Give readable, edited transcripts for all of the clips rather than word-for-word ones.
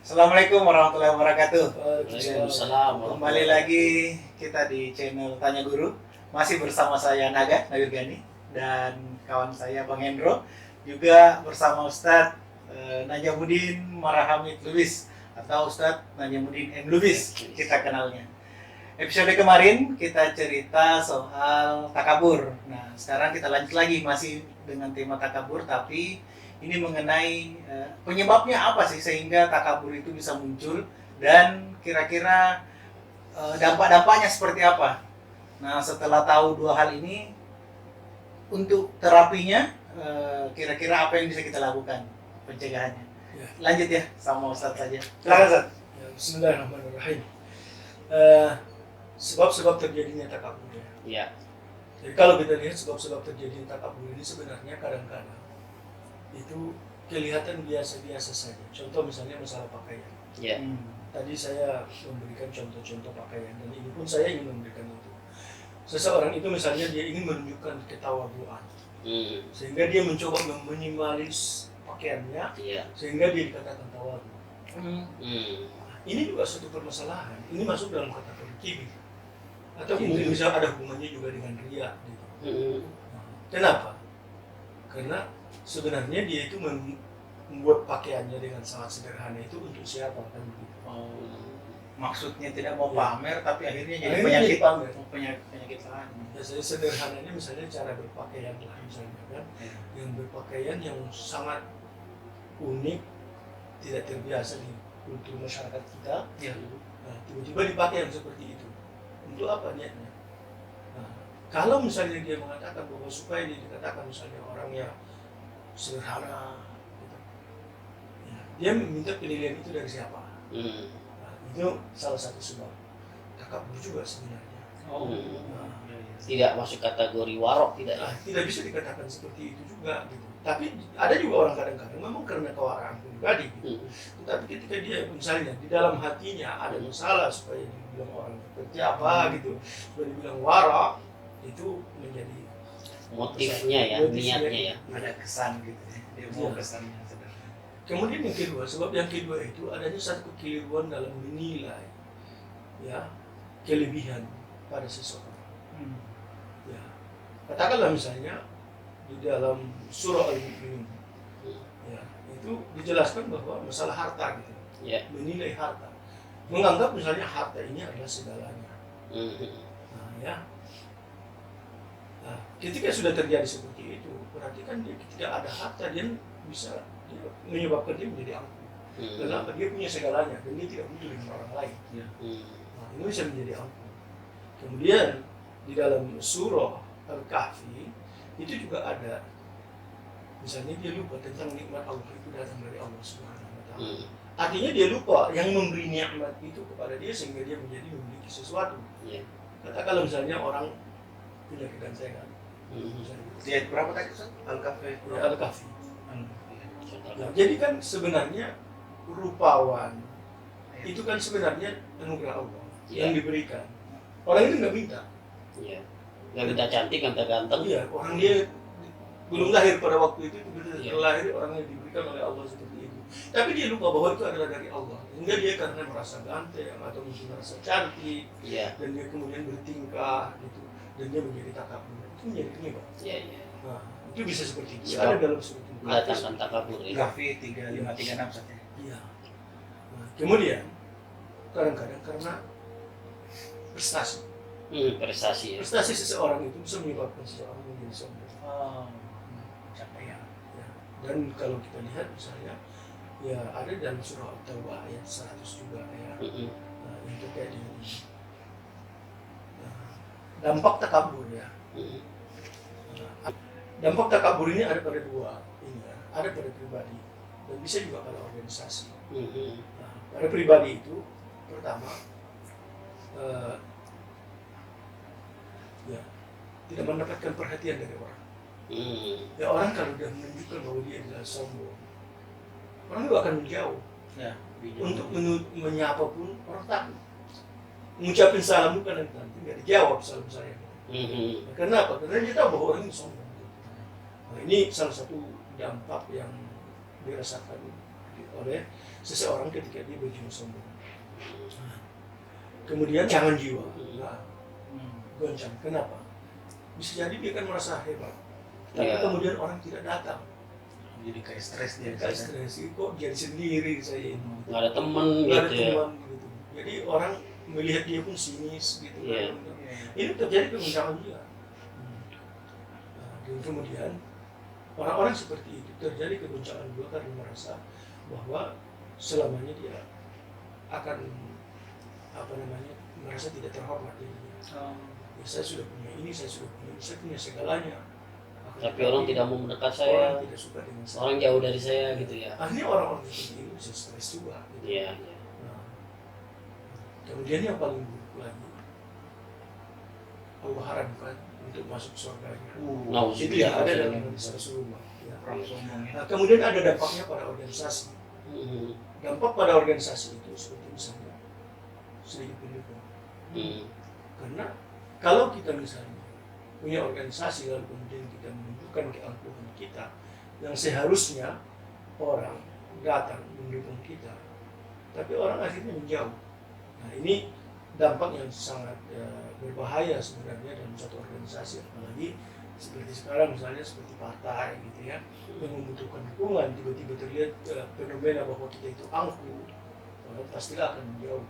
Assalamualaikum warahmatullahi wabarakatuh. Waalaikumsalam. Kembali lagi kita di channel Tanya Guru. Masih bersama saya Naga, Nawir Gani, dan kawan saya Bang Hendro. Juga bersama Ustadz Najamuddin Marahamid Lubis atau Ustadz Najamuddin M. Lubis, kita kenalnya. Episode kemarin kita cerita soal takabur. Nah, sekarang kita lanjut lagi masih dengan tema takabur, tapi ini mengenai penyebabnya apa sih sehingga takabur itu bisa muncul dan kira-kira dampak-dampaknya seperti apa. Nah, setelah tahu dua hal ini, untuk terapinya kira-kira apa yang bisa kita lakukan pencegahannya. Ya. Lanjut ya sama Ustadz saja. Silakan Ustadz. Ya, Bismillahirrahmanirrahim. Sebab-sebab terjadinya takabur ya. Ya. Jadi kalau kita lihat sebab-sebab terjadinya takabur ini sebenarnya kadang-kadang itu kelihatan biasa-biasa saja. Contoh misalnya masalah pakaian. Ya. Tadi saya memberikan contoh-contoh pakaian dan ini pun saya ingin memberikan itu. Seseorang itu misalnya dia ingin menunjukkan ketawaduan, sehingga dia mencoba meminimalis pakaiannya, Iya. sehingga dia dikatakan tawadu. Ini juga suatu permasalahan. Ini masuk dalam kategori kibir. Atau mungkin bisa ada hubungannya juga dengan riya. Gitu. Kenapa? Karena sebenarnya dia itu membuat pakaiannya dengan sangat sederhana itu untuk siapa kan begitu. Maksudnya tidak mau pamer, tapi akhirnya jadi Akhirnya penyakit. jadi pamer. Penyakit lain. Biasanya sederhananya misalnya cara berpakaian lah misalnya kan, yang berpakaian yang sangat unik, tidak terbiasa di kultur masyarakat kita. Ya. Nah, tiba-tiba dipakai yang seperti itu. Untuk apa niatnya? Nah, kalau misalnya dia mengatakan bahwa supaya dia dikatakan misalnya orangnya sederhana, gitu. Ya, dia meminta penilaian itu dari siapa? Nah, itu salah satu sebab takabur juga sebenarnya. Nah, Tidak masuk kategori warok, tidak ya? tidak bisa dikatakan seperti itu juga gitu. Tapi ada juga orang kadang-kadang memang karena kewaraan pribadi gitu. Tapi ketika dia misalnya di dalam hatinya ada masalah supaya dibilang orang seperti apa gitu, supaya dibilang warak, itu menjadi Motifnya ya, niatnya ya. Ada kesan gitu. Dia mau Ya. kesannya sederhana. Kemudian yang kedua, sebab yang kedua itu adanya satu kekeliruan dalam menilai ya kelebihan pada seseorang. Ya. Katakanlah misalnya di dalam surah Al-Mu'minun, ya, itu dijelaskan bahwa masalah harta gitu, Ya. menilai harta, menganggap misalnya harta ini adalah segalanya. Nah, ya. Nah, ketika sudah terjadi seperti itu, berarti kan dia ketika ada harta dia bisa menyebabkan dia menjadi angkuh. Kenapa? Dia punya segalanya dan dia tidak butuh dengan orang lain. Nah, ini bisa menjadi angkuh. Kemudian di dalam surah Al-Kahfi itu juga ada, misalnya dia lupa tentang nikmat Allah itu datang dari Allah Subhanahu wa Ta'ala. Artinya dia lupa yang memberi nikmat itu kepada dia sehingga dia menjadi memiliki sesuatu. Ya. Katakanlah misalnya orang punya kegantengan. Dia berapa tadi Ustaz? Al-Kahfi. Ya, Al-Kahfi. Contohnya. Nah, jadi kan sebenarnya rupawan itu kan sebenarnya anugerah Allah yang diberikan. Orang itu nggak minta. Iya. Nggak minta cantik, nggak minta ganteng. Iya, orang dia belum lahir pada waktu itu, benar Iya. terlahir orang yang diberikan oleh Allah seperti itu. Tapi dia lupa bahwa itu adalah dari Allah. Sehingga dia karena merasa ganteng atau mungkin merasa cantik, Iya. dan dia kemudian bertingkah gitu, dan dia menjadi takabur. Itu menjadi penyebab. Iya, iya. Nah, itu bisa seperti itu. Sebab Ada dalam surat Mendatangkan takabur ya. Kahfi 3536 Ustaz ya. Iya. Nah, kemudian kadang-kadang karena prestasi. Prestasi ya. Prestasi seseorang itu bisa menyebabkan seseorang menjadi sombong. Capaian. Ya. Dan kalau kita lihat misalnya, ya ada dalam surah At-Taubah ayat 100 juga ya, nah, yang terkait dengan ini. Nah, dampak takabur ya. Nah, dampak takabur ini ada pada dua ini ya, ada pada pribadi dan bisa juga pada organisasi. Nah, pada pribadi itu pertama ya tidak mendapatkan perhatian dari orang. Ya orang kalau sudah menunjukkan bahwa dia adalah sombong, orang itu akan menjauh. Ya, Untuk menyapa pun orang takut. Mengucapkan salam bukan nanti nggak dijawab salam saya. Nah, kenapa? Karena dia tahu bahwa orang ini sombong. Nah, ini salah satu dampak yang dirasakan oleh seseorang ketika dia berjiwa sombong. Kemudian jangan jiwa, nah, goncang. Kenapa? Bisa jadi dia kan merasa hebat, tapi Ya. kemudian orang tidak datang. Jadi kayak stres dia. Dia stres, kok jadi sendiri saya ini. Nggak ada temen Nggak ada gitu ya. teman gitu. Jadi orang melihat dia pun sinis gitu. Iya. Kan. Ini terjadi keguncangan jiwa. Nah, dan kemudian orang-orang seperti itu terjadi keguncangan jiwa karena merasa bahwa selamanya dia akan merasa tidak terhormat dirinya. Ya, saya sudah punya ini, saya punya segalanya. Tapi orang tidak mau mendekat saya, Orang tidak suka dengan saya. orang jauh dari saya gitu ya. Akhirnya orang-orang seperti ini bisa stres juga. Gitu. Iya, iya. Nah, kemudian yang paling buruk lagi, Allah haramkan untuk masuk surganya. Nah, Itu sudah yang ada ada. dalam hadis Rasulullah. Ya. Orang sombong ya. Nah, kemudian ada dampaknya pada organisasi. Hmm. Dampak pada organisasi itu seperti misalnya sedikit pendukung. Karena kalau kita misalnya punya organisasi lalu kemudian kita menunjukkan keangkuhan kita yang seharusnya orang datang mendukung kita, tapi orang akhirnya menjauh. Nah, ini dampak yang sangat berbahaya sebenarnya dalam satu organisasi, apalagi seperti sekarang misalnya seperti partai gitu ya, yang membutuhkan dukungan, tiba-tiba terlihat fenomena bahwa kita itu angkuh, orang pastilah akan menjauh.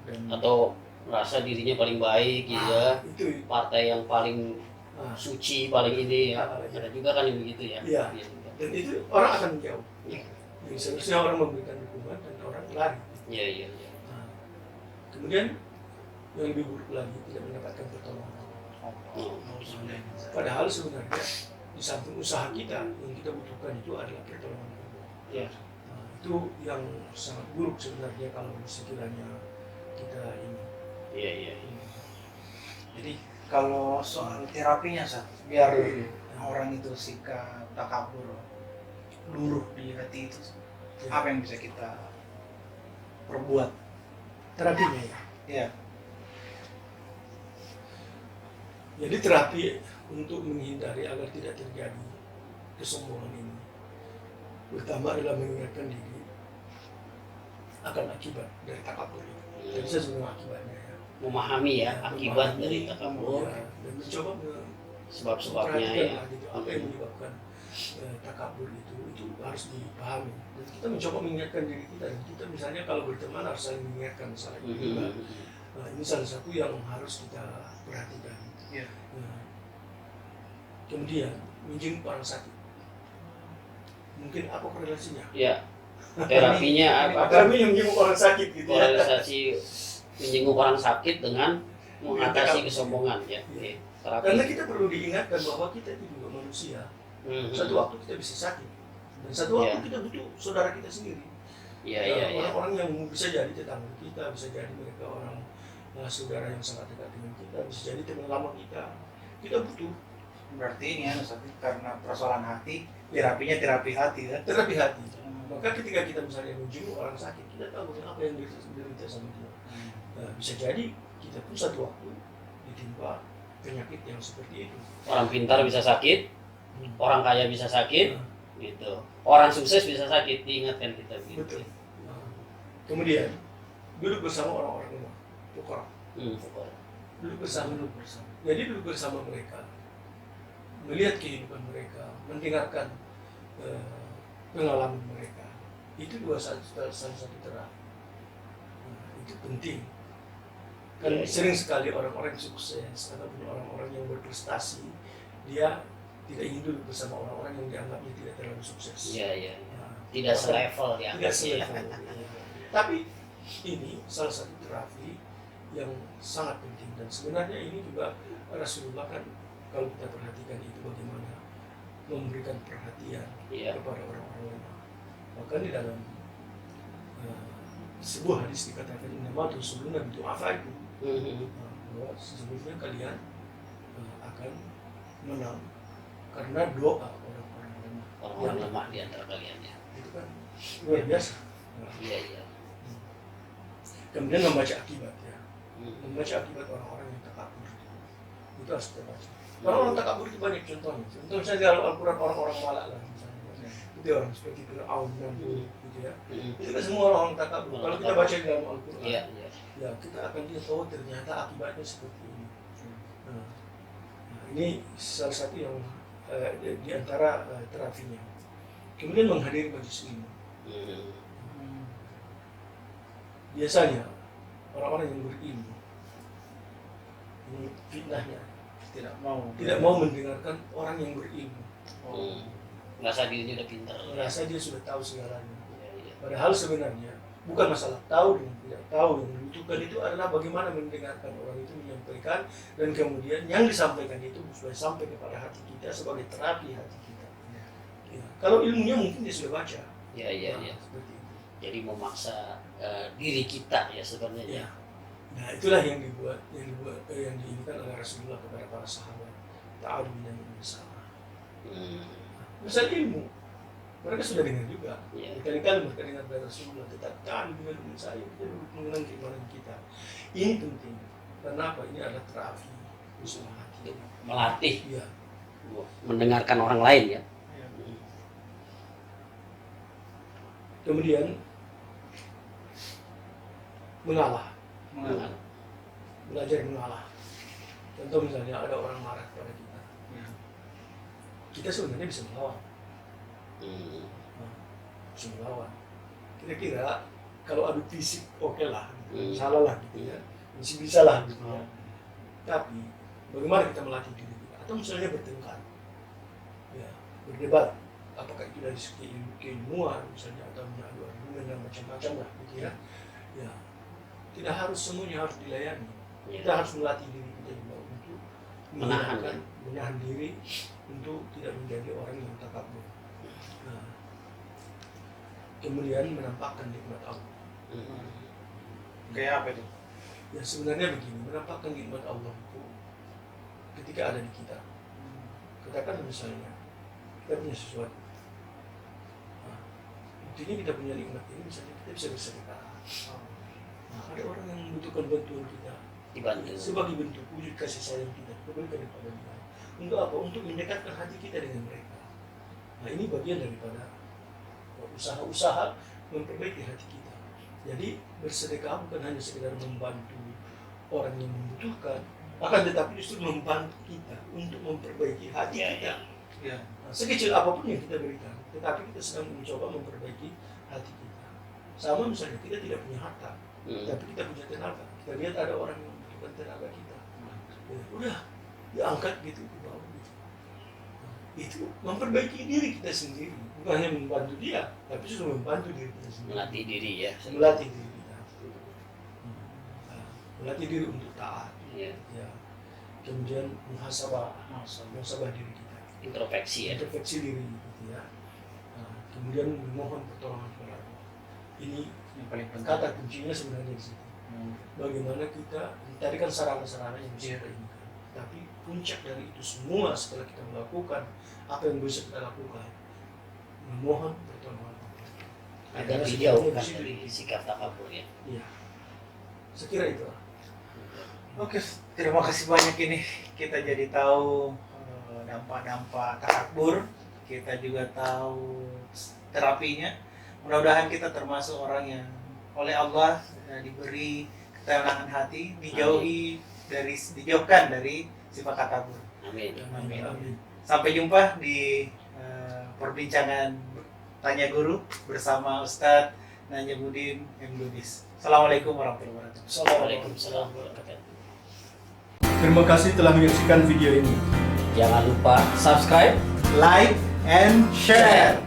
Dan Atau merasa dirinya paling baik gitu ya. itu Partai yang paling suci, paling ini ya. iya. Ada juga kan yang begitu ya. Iya. Iya juga. Dan itu orang akan menjauh. Jadi seharusnya orang memberikan dukungan dan orang lari. Iya, iya, iya. Nah, kemudian yang lebih buruk lagi tidak mendapatkan pertolongan. Padahal sebenarnya di samping usaha kita yang kita butuhkan itu adalah pertolongan Allah. Iya. Nah, itu yang sangat buruk sebenarnya kalau sekiranya kita ini. Iya, iya, iya. Jadi kalau soal terapinya Sat, biar orang itu sikap takabur, luruh di hati itu, apa yang bisa kita perbuat? Terapinya ya. Ya. Jadi terapi untuk menghindari agar tidak terjadi kesombongan ini, pertama adalah mengingatkan diri akan akibat dari takabur itu. Jadi saya sebenarnya akibatnya ya. Memahami ya akibat dari takabur, Ya, dan mencoba sebab-sebabnya memperhatikan ya. lah gitu, apa yang menyebabkan takabur itu harus dipahami. Dan kita mencoba mengingatkan diri kita, dan kita misalnya kalau berteman harus saling mengingatkan saling juga. Nah, ini salah satu yang harus kita perhatikan. Iya. Nah, kemudian menjenguk orang sakit. Mungkin apa korelasinya? Ya. Terapinya apa? Kami yang menjenguk orang sakit gitu ya. Korelasi menjenguk orang sakit dengan mengatasi kesombongan ya. Oke. Karena Terapi. kita perlu diingatkan bahwa kita itu juga manusia. Satu waktu kita bisa sakit, dan satu waktu kita butuh saudara kita sendiri. Iya, iya, iya. Orang-orang yang bisa jadi tetangga kita, bisa jadi mereka orang saudara yang sangat dekat dengan kita, bisa jadi teman lama kita. Kita butuh Berarti ini ya Sat, karena persoalan hati, terapinya terapi hati kan? terapi hati. Maka ketika kita misalnya menjenguk orang sakit, kita tahu apa yang diderita sama dia. Nah, bisa jadi kita pun satu waktu ditimpa penyakit yang seperti itu. Orang pintar bisa sakit, orang kaya bisa sakit, gitu. Orang sukses bisa sakit, diingatkan kita gitu. Betul. Nah, kemudian duduk bersama orang-orang lemah, pokok. Duduk bersama. Jadi duduk bersama mereka, melihat kehidupan mereka, mendengarkan pengalaman mereka. Itu salah satu terapi. Nah, itu penting. Kan sering sekali orang-orang sukses ataupun orang-orang yang berprestasi, dia tidak ingin duduk bersama orang-orang yang dianggapnya tidak terlalu sukses. Iya, iya. Nah, Tidak selevel ya. tidak selevel. Tapi ini salah satu terapi yang sangat penting, dan sebenarnya ini juga Rasulullah kan kalau kita perhatikan itu bagaimana memberikan perhatian kepada orang-orang lemah. Bahkan di dalam sebuah hadis dikatakan nama tusuluna bidu afaiku, bahwa sesungguhnya kalian akan menang karena doa orang-orang lemah. Orang-orang lemah di antara kalian ya. Itu kan luar biasa. Iya, iya. Kemudian membaca akibat ya, membaca akibat orang-orang yang takabur itu harus kita baca. Orang-orang takabur itu banyak contohnya. Contoh misalnya dalam Al-Quran orang-orang malak lah misalnya. Itu seperti orang seperti Fir'aun dan gitu ya. Hmm. Itu kan semua orang takabur. Kalau kita baca di dalam Al-Quran, Iya, iya. ya kita akan lihat oh ternyata akibatnya seperti ini. Nah, ini salah satu yang di antara terapinya. Kemudian menghadiri majelis ilmu. Biasanya orang-orang yang berilmu ini fitnahnya Tidak mau. tidak mau mendengarkan orang yang berilmu. Hmm. Merasa dirinya udah pintar. Merasa dia sudah tahu segalanya. Iya, iya. Padahal sebenarnya bukan masalah tahu dan tidak tahu, yang dibutuhkan itu adalah bagaimana mendengarkan orang itu menyampaikan, dan kemudian yang disampaikan itu supaya sampai kepada hati kita sebagai terapi hati kita. Ya. Kalau ilmunya mungkin dia sudah baca. Iya, iya, Nah, iya. seperti itu. Jadi memaksa diri kita ya sebenarnya. Ya. Nah itulah yang diinginkan oleh Rasulullah kepada para sahabat. Ta'alu minal ilmi sama. Misal ilmu, mereka sudah dengar juga. Iya. Berkali-kali mereka dengar dari Rasulullah, tetap ta'alu minal ilmi saya, kita mengenang keimanan kita. Ini penting. Kenapa? Ini adalah terapi usaha hati. Melatih Iya. mendengarkan orang lain ya. Kemudian mengalah. Belajar mengalah. Contoh misalnya ada orang marah kepada kita, kita sebenarnya bisa melawan. Bisa melawan. Kira-kira kalau adu fisik oke lah, salah lah gitu ya, masih bisa lah gitu ya. Tapi bagaimana kita melatih diri kita? Atau misalnya bertengkar, ya, berdebat, apakah itu dari segi keilmuan misalnya atau adu argumen dan macam-macam lah gitu ya. Ya, tidak harus semuanya harus dilayani. Kita harus melatih diri kita juga untuk menahan diri untuk tidak menjadi orang yang takabur. Nah, kemudian menampakkan nikmat Allah. Kayak apa itu? Ya sebenarnya begini, menampakkan nikmat Allah itu ketika ada di kita. Katakan misalnya kita punya sesuatu. Nah, buktinya kita punya nikmat ini, misalnya kita bisa bersedekah. Nah, ada orang yang membutuhkan bantuan kita. Dibantu. Sebagai bentuk wujud kasih sayang kita berikan kepada dia. Untuk apa? Untuk mendekatkan hati kita dengan mereka. Nah ini bagian daripada usaha-usaha memperbaiki hati kita. Jadi bersedekah bukan hanya sekedar membantu orang yang membutuhkan, akan tetapi justru membantu kita untuk memperbaiki hati kita. Ya. Nah, sekecil apapun yang kita berikan, tetapi kita sedang mencoba memperbaiki hati kita. Sama misalnya kita tidak punya harta, tapi kita punya tenaga. Kita lihat ada orang yang membutuhkan tenaga kita. Ya, udah diangkat gitu ke bawah gitu. Nah, itu memperbaiki diri kita sendiri, bukan hanya membantu dia, tapi justru membantu diri kita sendiri. Melatih diri ya. Melatih diri kita. Nah, melatih diri untuk taat. Iya. Ya. Kemudian muhasabah diri kita. Introspeksi ya. Introspeksi diri gitu ya. Nah, kemudian memohon pertolongan kepada Allah. Ini Yang paling penting. kata kuncinya sebenarnya di situ. Bagaimana kita, tadi kan sarana-sarana yang bisa kita inginkan, tapi puncak dari itu semua setelah kita melakukan apa yang bisa kita lakukan, memohon pertolongan Allah. Agar Karena dijauhkan sebenarnya di situ, dari sikap takabur ya. iya. Sekira itu. Oke, terima kasih banyak ini. Kita jadi tahu dampak-dampak takabur. Kita juga tahu terapinya. Mudah-mudahan kita termasuk orang yang oleh Allah diberi ketenangan hati, dijauhkan dari sifat takabur. Amin. Amin. Sampai jumpa di perbincangan Tanya Guru bersama Ustadz Nanyamuddin M. Lubis. Assalamualaikum warahmatullahi wabarakatuh. Waalaikumsalam warahmatullahi wabarakatuh. Terima kasih telah menyaksikan video ini. Jangan lupa subscribe. Like and share.